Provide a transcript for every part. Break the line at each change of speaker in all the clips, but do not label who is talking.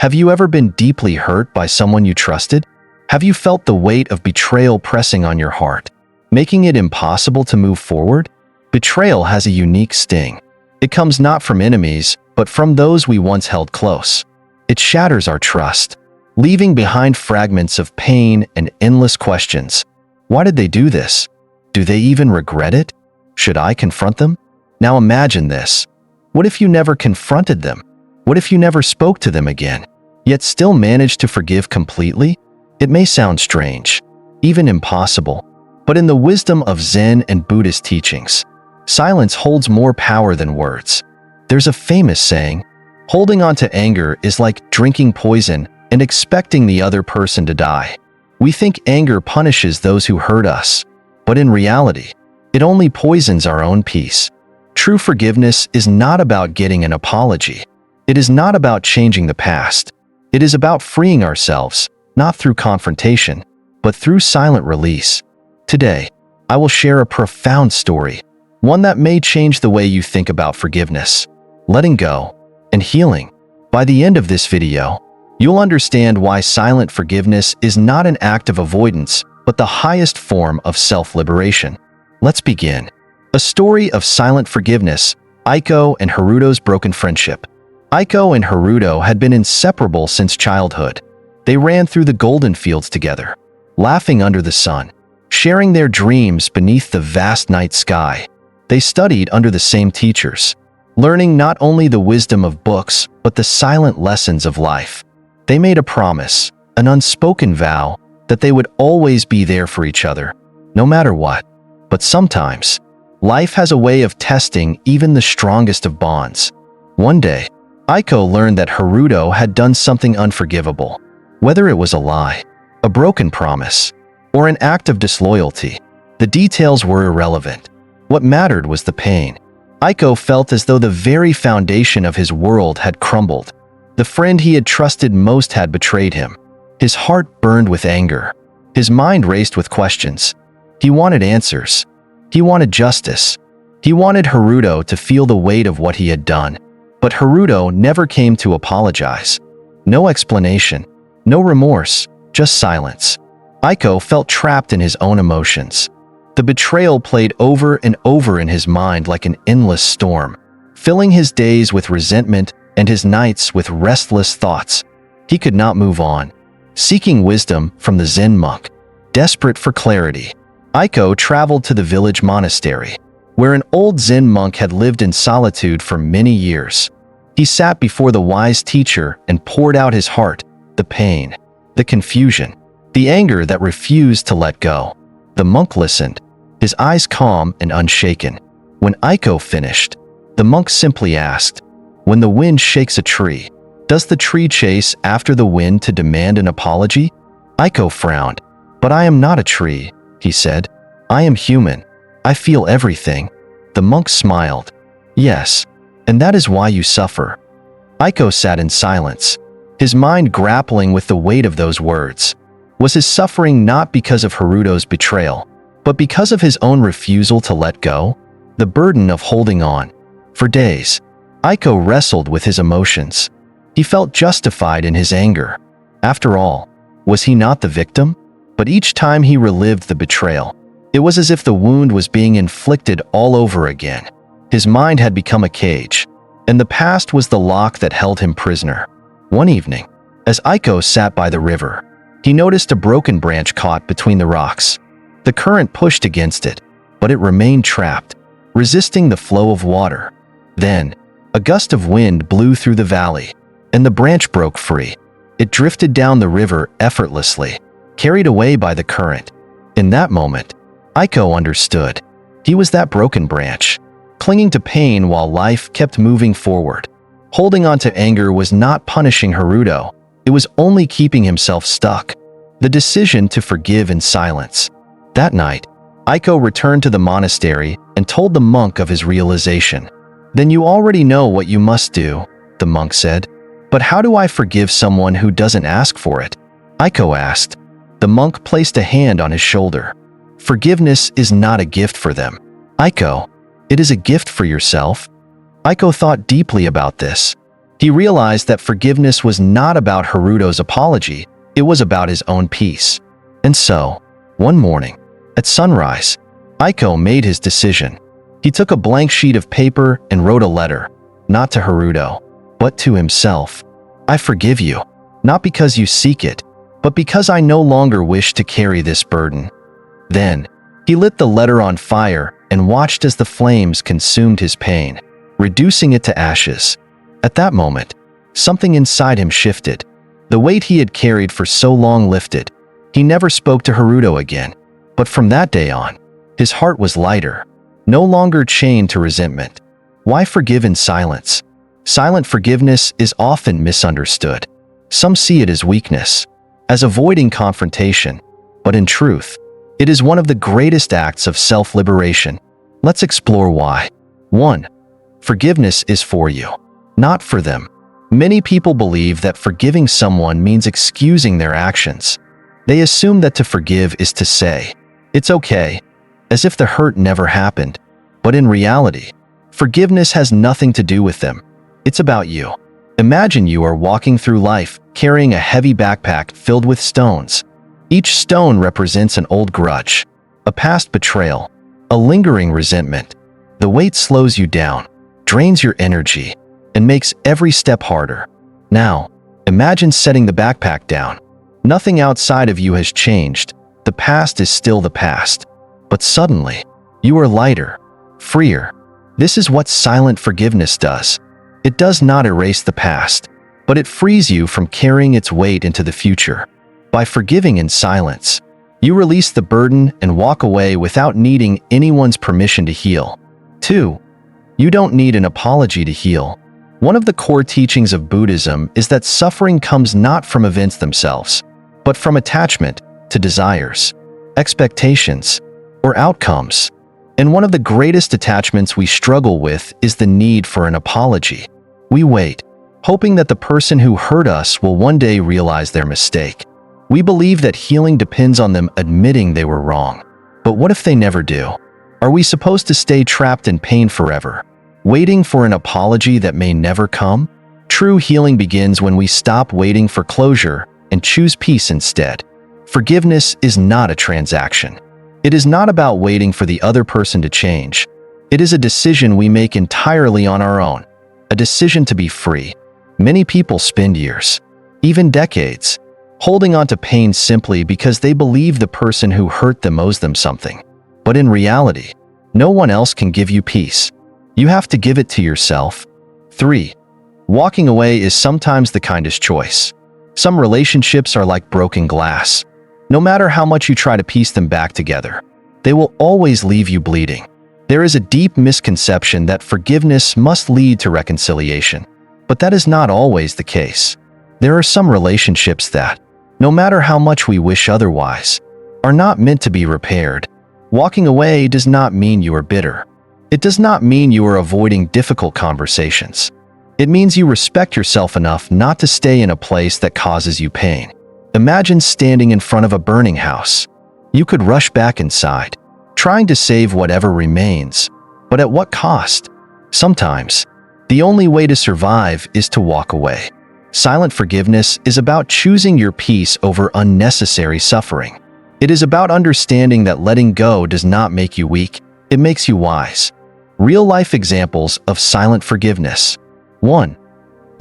Have you ever been deeply hurt by someone you trusted? Have you felt the weight of betrayal pressing on your heart, making it impossible to move forward? Betrayal has a unique sting. It comes not from enemies, but from those we once held close. It shatters our trust, leaving behind fragments of pain and endless questions. Why did they do this? Do they even regret it? Should I confront them? Now imagine this. What if you never confronted them? What if you never spoke to them again, yet still managed to forgive completely? It may sound strange, even impossible, but in the wisdom of Zen and Buddhist teachings, silence holds more power than words. There's a famous saying, holding on to anger is like drinking poison and expecting the other person to die. We think anger punishes those who hurt us, but in reality, it only poisons our own peace. True forgiveness is not about getting an apology. It is not about changing the past. It is about freeing ourselves, not through confrontation, but through silent release. Today, I will share a profound story, one that may change the way you think about forgiveness, letting go, and healing. By the end of this video, you'll understand why silent forgiveness is not an act of avoidance, but the highest form of self-liberation. Let's begin. A story of silent forgiveness, Aiko and Haruto's broken friendship. Aiko and Haruto had been inseparable since childhood. They ran through the golden fields together, laughing under the sun, sharing their dreams beneath the vast night sky. They studied under the same teachers, learning not only the wisdom of books, but the silent lessons of life. They made a promise, an unspoken vow, that they would always be there for each other, no matter what. But sometimes, life has a way of testing even the strongest of bonds. One day, Aiko learned that Haruto had done something unforgivable. Whether it was a lie, a broken promise, or an act of disloyalty, the details were irrelevant. What mattered was the pain. Aiko felt as though the very foundation of his world had crumbled. The friend he had trusted most had betrayed him. His heart burned with anger. His mind raced with questions. He wanted answers. He wanted justice. He wanted Haruto to feel the weight of what he had done. But Haruto never came to apologize. No explanation. No remorse. Just silence. Aiko felt trapped in his own emotions. The betrayal played over and over in his mind like an endless storm, filling his days with resentment and his nights with restless thoughts. He could not move on. Seeking wisdom from the Zen monk, desperate for clarity, Aiko traveled to the village monastery, where an old Zen monk had lived in solitude for many years. He sat before the wise teacher and poured out his heart, the pain, the confusion, the anger that refused to let go. The monk listened, his eyes calm and unshaken. When Aiko finished, the monk simply asked, "When the wind shakes a tree, does the tree chase after the wind to demand an apology?" Aiko frowned. "But I am not a tree," he said. "I am human. I feel everything." The monk smiled. "Yes, and that is why you suffer." Aiko sat in silence, his mind grappling with the weight of those words. Was his suffering not because of Haruto's betrayal, but because of his own refusal to let go? The burden of holding on. For days, Aiko wrestled with his emotions. He felt justified in his anger. After all, was he not the victim? But each time he relived the betrayal, it was as if the wound was being inflicted all over again. His mind had become a cage, and the past was the lock that held him prisoner. One evening, as Aiko sat by the river, he noticed a broken branch caught between the rocks. The current pushed against it, but it remained trapped, resisting the flow of water. Then, a gust of wind blew through the valley, and the branch broke free. It drifted down the river effortlessly, carried away by the current. In that moment, Aiko understood. He was that broken branch, clinging to pain while life kept moving forward. Holding on to anger was not punishing Haruto, it was only keeping himself stuck. The decision to forgive in silence. That night, Aiko returned to the monastery and told the monk of his realization. "Then you already know what you must do," the monk said. "But how do I forgive someone who doesn't ask for it?" Aiko asked. The monk placed a hand on his shoulder. "Forgiveness is not a gift for them, Aiko. It is a gift for yourself." Aiko thought deeply about this. He realized that forgiveness was not about Haruto's apology, it was about his own peace. And so, one morning, at sunrise, Aiko made his decision. He took a blank sheet of paper and wrote a letter, not to Haruto, but to himself. I forgive you, not because you seek it, but because I no longer wish to carry this burden. Then, he lit the letter on fire and watched as the flames consumed his pain, reducing it to ashes. At that moment, something inside him shifted. The weight he had carried for so long lifted. He never spoke to Haruto again, but from that day on, his heart was lighter, no longer chained to resentment. Why forgive in silence? Silent forgiveness is often misunderstood. Some see it as weakness, as avoiding confrontation, but in truth, it is one of the greatest acts of self-liberation. Let's explore why. 1. Forgiveness is for you, not for them. Many people believe that forgiving someone means excusing their actions. They assume that to forgive is to say, "It's okay," as if the hurt never happened. But in reality, forgiveness has nothing to do with them. It's about you. Imagine you are walking through life, carrying a heavy backpack filled with stones. Each stone represents an old grudge, a past betrayal, a lingering resentment. The weight slows you down, drains your energy, and makes every step harder. Now, imagine setting the backpack down. Nothing outside of you has changed. The past is still the past. But suddenly, you are lighter, freer. This is what silent forgiveness does. It does not erase the past, but it frees you from carrying its weight into the future. By forgiving in silence, you release the burden and walk away without needing anyone's permission to heal. 2. You don't need an apology to heal. One of the core teachings of Buddhism is that suffering comes not from events themselves, but from attachment to desires, expectations, or outcomes. And one of the greatest attachments we struggle with is the need for an apology. We wait, hoping that the person who hurt us will one day realize their mistake. We believe that healing depends on them admitting they were wrong. But what if they never do? Are we supposed to stay trapped in pain forever, waiting for an apology that may never come? True healing begins when we stop waiting for closure and choose peace instead. Forgiveness is not a transaction. It is not about waiting for the other person to change. It is a decision we make entirely on our own, a decision to be free. Many people spend years, even decades, holding on to pain simply because they believe the person who hurt them owes them something. But in reality, no one else can give you peace. You have to give it to yourself. 3. Walking away is sometimes the kindest choice. Some relationships are like broken glass. No matter how much you try to piece them back together, they will always leave you bleeding. There is a deep misconception that forgiveness must lead to reconciliation, but that is not always the case. There are some relationships that, no matter how much we wish otherwise, are not meant to be repaired. Walking away does not mean you are bitter. It does not mean you are avoiding difficult conversations. It means you respect yourself enough not to stay in a place that causes you pain. Imagine standing in front of a burning house. You could rush back inside, trying to save whatever remains, but at what cost? Sometimes, the only way to survive is to walk away. Silent forgiveness is about choosing your peace over unnecessary suffering. It is about understanding that letting go does not make you weak, it makes you wise. Real-life examples of silent forgiveness. 1.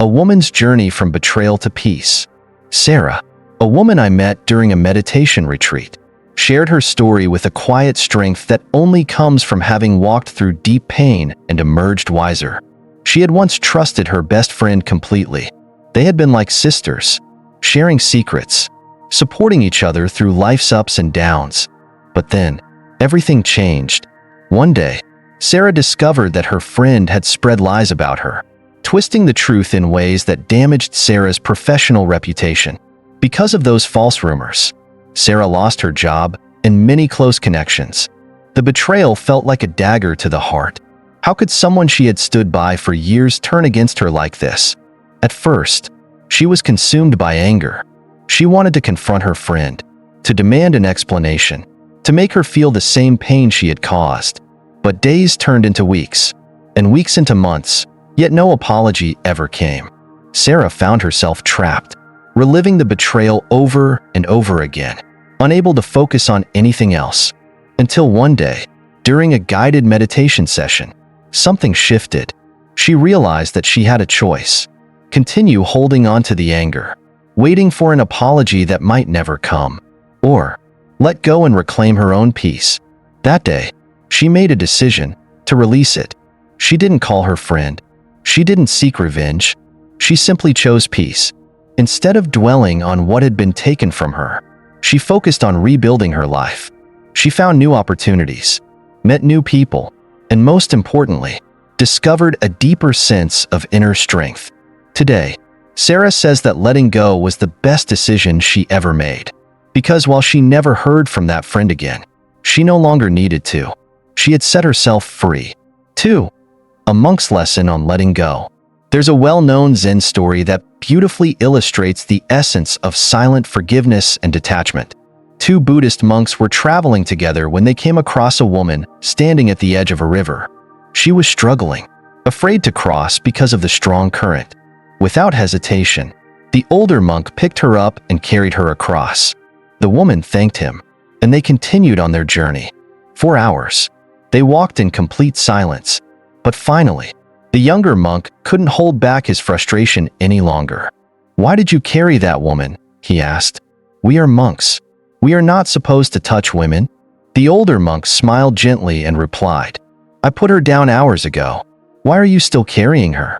A woman's journey from betrayal to peace. Sarah, a woman I met during a meditation retreat, shared her story with a quiet strength that only comes from having walked through deep pain and emerged wiser. She had once trusted her best friend completely. They had been like sisters, sharing secrets, supporting each other through life's ups and downs. But then, everything changed. One day, Sarah discovered that her friend had spread lies about her, twisting the truth in ways that damaged Sarah's professional reputation. Because of those false rumors, Sarah lost her job and many close connections. The betrayal felt like a dagger to the heart. How could someone she had stood by for years turn against her like this? At first, she was consumed by anger. She wanted to confront her friend, to demand an explanation, to make her feel the same pain she had caused. But days turned into weeks, and weeks into months, yet no apology ever came. Sarah found herself trapped, reliving the betrayal over and over again, unable to focus on anything else. Until one day, during a guided meditation session, something shifted. She realized that she had a choice: continue holding on to the anger, waiting for an apology that might never come, or let go and reclaim her own peace. That day, she made a decision to release it. She didn't call her friend. She didn't seek revenge. She simply chose peace. Instead of dwelling on what had been taken from her, she focused on rebuilding her life. She found new opportunities, met new people, and most importantly, discovered a deeper sense of inner strength. Today, Sarah says that letting go was the best decision she ever made. Because while she never heard from that friend again, she no longer needed to. She had set herself free. 2. A monk's lesson on letting go. There's a well-known Zen story that beautifully illustrates the essence of silent forgiveness and detachment. Two Buddhist monks were traveling together when they came across a woman standing at the edge of a river. She was struggling, afraid to cross because of the strong current. Without hesitation, the older monk picked her up and carried her across. The woman thanked him, and they continued on their journey. For hours, they walked in complete silence. But finally, the younger monk couldn't hold back his frustration any longer. "Why did you carry that woman?" he asked. "We are monks. We are not supposed to touch women." The older monk smiled gently and replied, "I put her down hours ago. Why are you still carrying her?"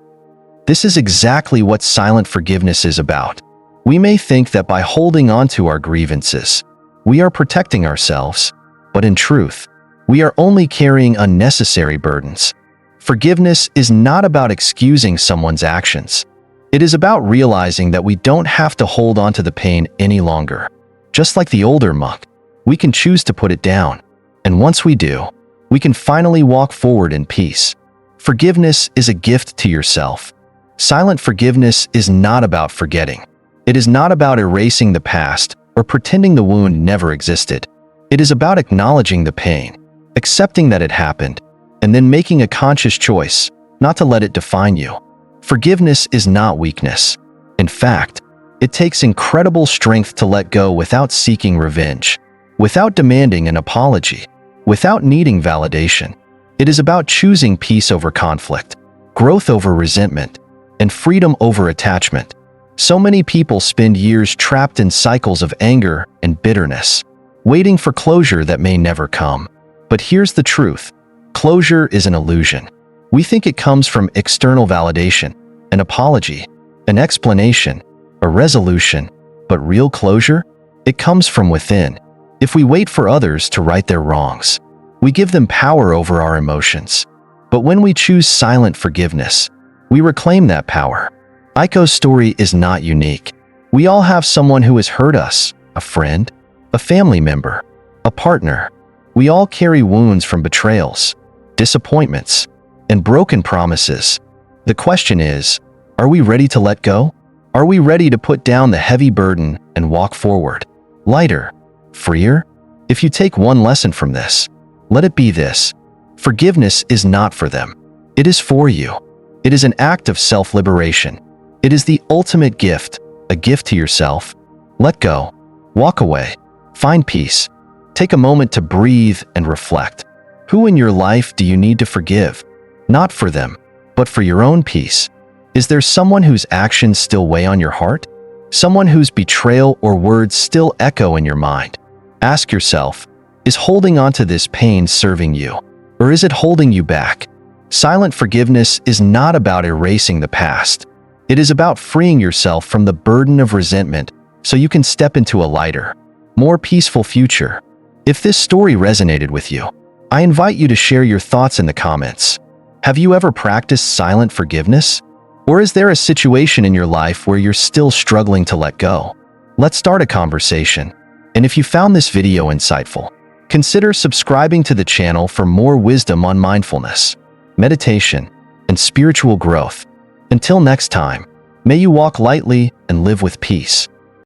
This is exactly what silent forgiveness is about. We may think that by holding on to our grievances, we are protecting ourselves, but in truth, we are only carrying unnecessary burdens. Forgiveness is not about excusing someone's actions. It is about realizing that we don't have to hold on to the pain any longer. Just like the older monk, we can choose to put it down. And once we do, we can finally walk forward in peace. Forgiveness is a gift to yourself. Silent forgiveness is not about forgetting. It is not about erasing the past or pretending the wound never existed. It is about acknowledging the pain, accepting that it happened, and then making a conscious choice not to let it define you. Forgiveness is not weakness. In fact, it takes incredible strength to let go without seeking revenge, without demanding an apology, without needing validation. It is about choosing peace over conflict, growth over resentment, and freedom over attachment. So many people spend years trapped in cycles of anger and bitterness, waiting for closure that may never come. But here's the truth. Closure is an illusion. We think it comes from external validation, an apology, an explanation, a resolution. But real closure? It comes from within. If we wait for others to right their wrongs, we give them power over our emotions. But when we choose silent forgiveness, we reclaim that power. Aiko's story is not unique. We all have someone who has hurt us, a friend, a family member, a partner. We all carry wounds from betrayals, disappointments, and broken promises. The question is, are we ready to let go? Are we ready to put down the heavy burden and walk forward, lighter, freer? If you take one lesson from this, let it be this: forgiveness is not for them. It is for you. It is an act of self-liberation. It is the ultimate gift, a gift to yourself. Let go. Walk away. Find peace. Take a moment to breathe and reflect. Who in your life do you need to forgive? Not for them, but for your own peace. Is there someone whose actions still weigh on your heart? Someone whose betrayal or words still echo in your mind? Ask yourself, is holding on to this pain serving you, or is it holding you back? Silent forgiveness is not about erasing the past. It is about freeing yourself from the burden of resentment so you can step into a lighter, more peaceful future. If this story resonated with you, I invite you to share your thoughts in the comments. Have you ever practiced silent forgiveness? Or is there a situation in your life where you're still struggling to let go? Let's start a conversation. And if you found this video insightful, consider subscribing to the channel for more wisdom on mindfulness, meditation, and spiritual growth. Until next time, may you walk lightly and live with peace.